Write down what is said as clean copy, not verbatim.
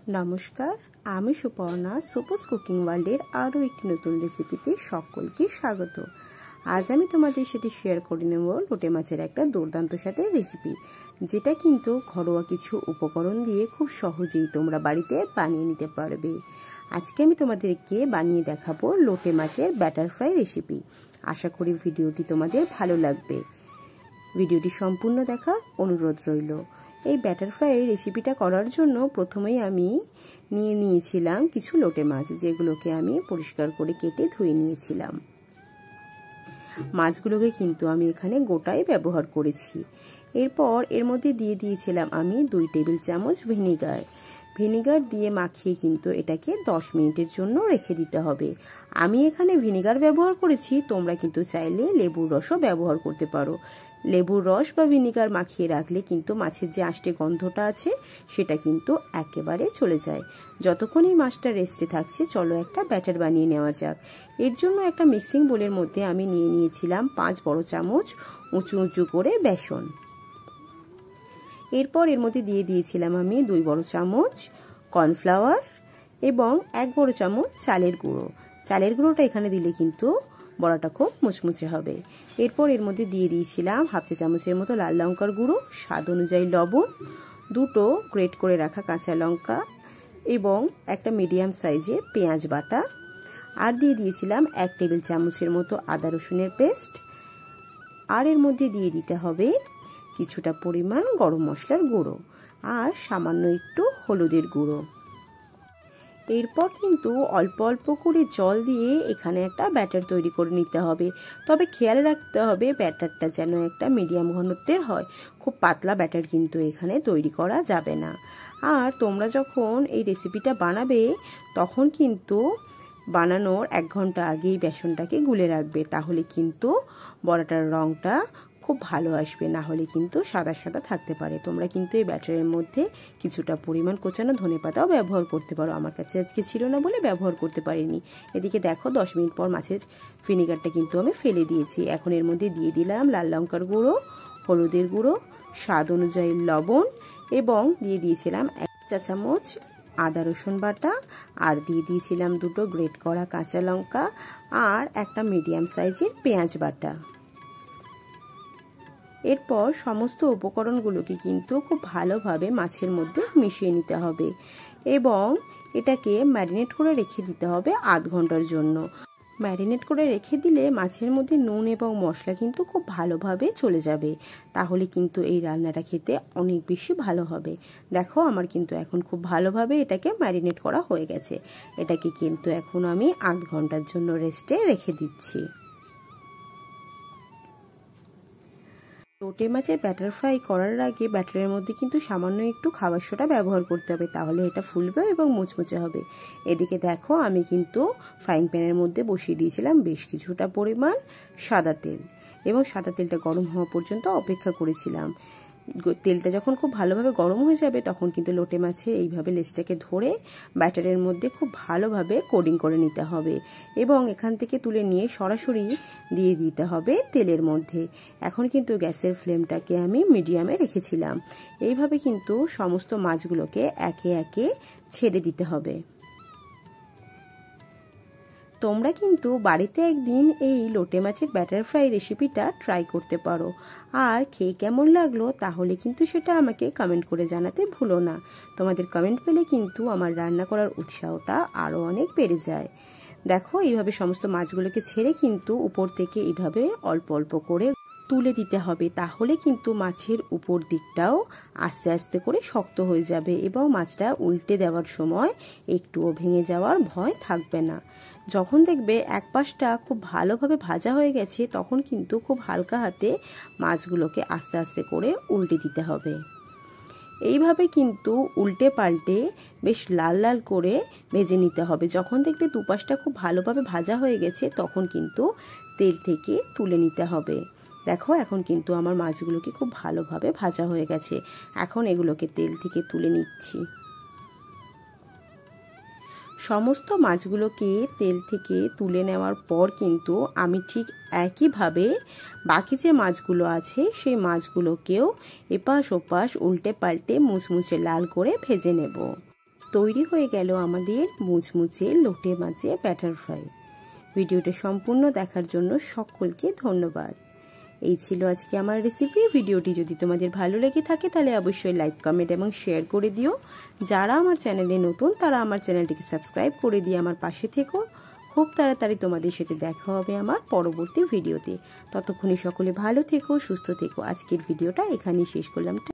নমস্কার, আমি সুপর্ণা সুপোস কুকিং ওয়ার্ল্ডের আরও একটি নতুন রেসিপিতে সকলকে স্বাগত। আজ আমি তোমাদের সাথে শেয়ার করে নেব লোটে মাছের একটা দুর্দান্ত সাথে রেসিপি, যেটা কিন্তু ঘরোয়া কিছু উপকরণ দিয়ে খুব সহজেই তোমরা বাড়িতে বানিয়ে নিতে পারবে। আজকে আমি তোমাদেরকে বানিয়ে দেখাবো লোটে মাছের ব্যাটার ফ্রাই রেসিপি। আশা করি ভিডিওটি তোমাদের ভালো লাগবে। ভিডিওটি সম্পূর্ণ দেখার অনুরোধ রইল। এই ব্যাটার ফ্রাই রেসিপিটা করার জন্য প্রথমেই আমি নিয়েছিলাম কিছু লোটে মাছ, যেগুলোকে আমি পরিষ্কার করে কেটে ধুয়ে নিয়েছিলাম। মাছগুলোকে কিন্তু আমি এখানে গোটাই ব্যবহার করেছি। এরপর এর মধ্যে দিয়ে দিয়েছিলাম আমি 2 টেবিল চামচ ভিনিগার দিয়ে মাখিয়ে কিন্তু এটাকে 10 মিনিটের জন্য রেখে দিতে হবে। আমি এখানে ভিনিগার ব্যবহার করেছি, তোমরা কিন্তু চাইলে লেবুর রসও ব্যবহার করতে পারো। লেবুর রস বা ভিনিগার মাখিয়ে রাখলে কিন্তু মাছের যে আষ্টে গন্ধটা আছে সেটা কিন্তু একেবারে চলে যায়। যতক্ষণ এই মাছটা রেস্টে থাকছে, চলো একটা ব্যাটার বানিয়ে নেওয়া যাক। এর জন্য একটা মিক্সিং বোলের মধ্যে আমি নিয়েছিলাম 5 বড় চামচ উঁচু উঁচু করে বেসন। এরপর এর মধ্যে দিয়ে দিয়েছিলাম আমি 2 বড় চামচ কর্নফ্লাওয়ার এবং 1 বড় চামচ চালের গুঁড়ো। চালের গুঁড়োটা এখানে দিলে কিন্তু বড়াটা খুব মুচমুচে হবে। এরপর এর মধ্যে দিয়ে দিয়েছিলাম হাফ চা চামচের মতো লাল লঙ্কার গুঁড়ো, স্বাদ অনুযায়ী লবণ, 2টো গ্রেট করে রাখা কাঁচা লঙ্কা এবং একটা মিডিয়াম সাইজের পেঁয়াজ বাটা, আর দিয়ে দিয়েছিলাম 1 টেবিল চামচের মতো আদা রসুনের পেস্ট। আর এর মধ্যে দিয়ে দিতে হবে কিছুটা পরিমাণ গরম মশলার গুঁড়ো আর সামান্য একটু হলুদের গুঁড়ো। এরপর কিন্তু অল্প অল্প করে জল দিয়ে এখানে একটা ব্যাটার তৈরি করে নিতে হবে। তবে খেয়াল রাখতে হবে ব্যাটারটা যেন একটা মিডিয়াম ঘনত্বের হয়, খুব পাতলা ব্যাটার কিন্তু এখানে তৈরি করা যাবে না। আর তোমরা যখন এই রেসিপিটা বানাবে তখন কিন্তু বানানোর 1 ঘন্টা আগেই বেসনটাকে গুলে রাখবে, তাহলে কিন্তু বড়াটার রঙটা খুব ভালো আসবে, না হলে কিন্তু সাদা সাদা থাকতে পারে। তোমরা কিন্তু এই ব্যাটারের মধ্যে কিছুটা পরিমাণ কোচানো ধনেপাতাও ব্যবহার করতে পারো, আমার কাছে আজকে ছিল না বলে ব্যবহার করতে পারিনি। এদিকে দেখো 10 মিনিট পর মাছের ভিনিগারটা কিন্তু আমি ফেলে দিয়েছি। এখন এর মধ্যে দিয়ে দিলাম লাল লঙ্কার গুঁড়ো, হলুদের গুঁড়ো, স্বাদ অনুযায়ী লবণ এবং দিয়ে দিয়েছিলাম 1 চা চামচ আদা রসুন বাটা, আর দিয়ে দিয়েছিলাম 2টো গ্রেট করা কাঁচা লঙ্কা আর একটা মিডিয়াম সাইজের পেঁয়াজ বাটা। এরপর সমস্ত উপকরণগুলোকে কিন্তু খুব ভালোভাবে মাছের মধ্যে মিশিয়ে নিতে হবে এবং এটাকে ম্যারিনেট করে রেখে দিতে হবে 1/2 ঘন্টার জন্য। ম্যারিনেট করে রেখে দিলে মাছের মধ্যে নুন এবং মশলা কিন্তু খুব ভালোভাবে চলে যাবে, তাহলে কিন্তু এই রান্নাটা খেতে অনেক বেশি ভালো হবে। দেখো আমার কিন্তু এখন খুব ভালোভাবে এটাকে ম্যারিনেট করা হয়ে গেছে। এটাকে কিন্তু এখন আমি 1/2 ঘন্টার জন্য রেস্টে রেখে দিচ্ছি। লোটে মাছের ব্যাটার ফ্রাই করার আগে ব্যাটারের মধ্যে কিন্তু সামান্য একটু খাবার সোডা ব্যবহার করতে হবে, তাহলে এটা ফুলবে এবং মুচমুচে হবে। এদিকে দেখো আমি কিন্তু ফ্রাইং প্যানের মধ্যে বসিয়ে দিয়েছিলাম বেশ কিছুটা পরিমাণ সাদা তেল এবং সাদা তেলটা গরম হওয়া পর্যন্ত অপেক্ষা করেছিলাম। তেলটা যখন খুব ভালোভাবে গরম হয়ে যাবে তখন কিন্তু লোটে মাছের এইভাবে লেজটাকে ধরে ব্যাটারের মধ্যে খুব ভালোভাবে কোডিং করে নিতে হবে এবং এখান থেকে তুলে নিয়ে সরাসরি দিয়ে দিতে হবে তেলের মধ্যে। এখন কিন্তু গ্যাসের ফ্লেমটাকে আমি মিডিয়ামে রেখেছিলাম। এইভাবে কিন্তু সমস্ত মাছগুলোকে একে একে ছেড়ে দিতে হবে। তোমরা কিন্তু বাড়িতে একদিন এই লোটে মাছের ব্যাটার ফ্রাই রেসিপিটা ট্রাই করতে পারো, আর খেয়ে কেমন লাগলো তাহলে কিন্তু সেটা আমাকে কমেন্ট করে জানাতে ভুলো না। তোমাদের কমেন্ট পেলে কিন্তু আমার রান্না করার উৎসাহটা আরও অনেক বেড়ে যায়। দেখো এইভাবে সমস্ত মাছগুলোকে ছেড়ে কিন্তু উপর থেকে এইভাবে অল্প অল্প করে তুলে দিতে হবে, তাহলে কিন্তু মাছের উপর দিকটাও আস্তে আস্তে করে শক্ত হয়ে যাবে এবং মাছটা উল্টে দেওয়ার সময় একটুও ভেঙে যাওয়ার ভয় থাকবে না। যখন দেখবে এক পাশটা খুব ভালোভাবে ভাজা হয়ে গেছে তখন কিন্তু খুব হালকা হাতে মাছগুলোকে আস্তে আস্তে করে উল্টে দিতে হবে। এইভাবে কিন্তু উল্টে পাল্টে বেশ লাল লাল করে ভেজে নিতে হবে। যখন দেখবে দুপাশটা খুব ভালোভাবে ভাজা হয়ে গেছে তখন কিন্তু তেল থেকে তুলে নিতে হবে। দেখো এখন কিন্তু আমার মাছগুলোকে খুব ভালোভাবে ভাজা হয়ে গেছে। এখন এগুলোকে তেল থেকে তুলে নিচ্ছি। সমস্ত মাছগুলোকে তেল থেকে তুলে নেওয়ার পর কিন্তু আমি ঠিক একইভাবে বাকি যে মাছগুলো আছে সেই মাছগুলোকেও এপাশ ওপাশ উল্টে পাল্টে মুচমুচে লাল করে ভেজে নেব। তৈরি হয়ে গেল আমাদের মুচমুচে লোটে মাছে ব্যাটার ফ্রাই। ভিডিওটা সম্পূর্ণ দেখার জন্য সকলকে ধন্যবাদ। এই ছিল আজকে আমার রেসিপি। ভিডিওটি যদি তোমাদের ভালো লেগে থাকে তাহলে অবশ্যই লাইক, কমেন্ট এবং শেয়ার করে দিও। যারা আমার চ্যানেলে নতুন তারা আমার চ্যানেলটিকে সাবস্ক্রাইব করে দিয়ে আমার পাশে থেকো। খুব তাড়াতাড়ি তোমাদের সাথে দেখা হবে আমার পরবর্তী ভিডিওতে। ততক্ষণে সকলে ভালো থেকো, সুস্থ থেকো। আজকের ভিডিওটা এখানেই শেষ করলাম।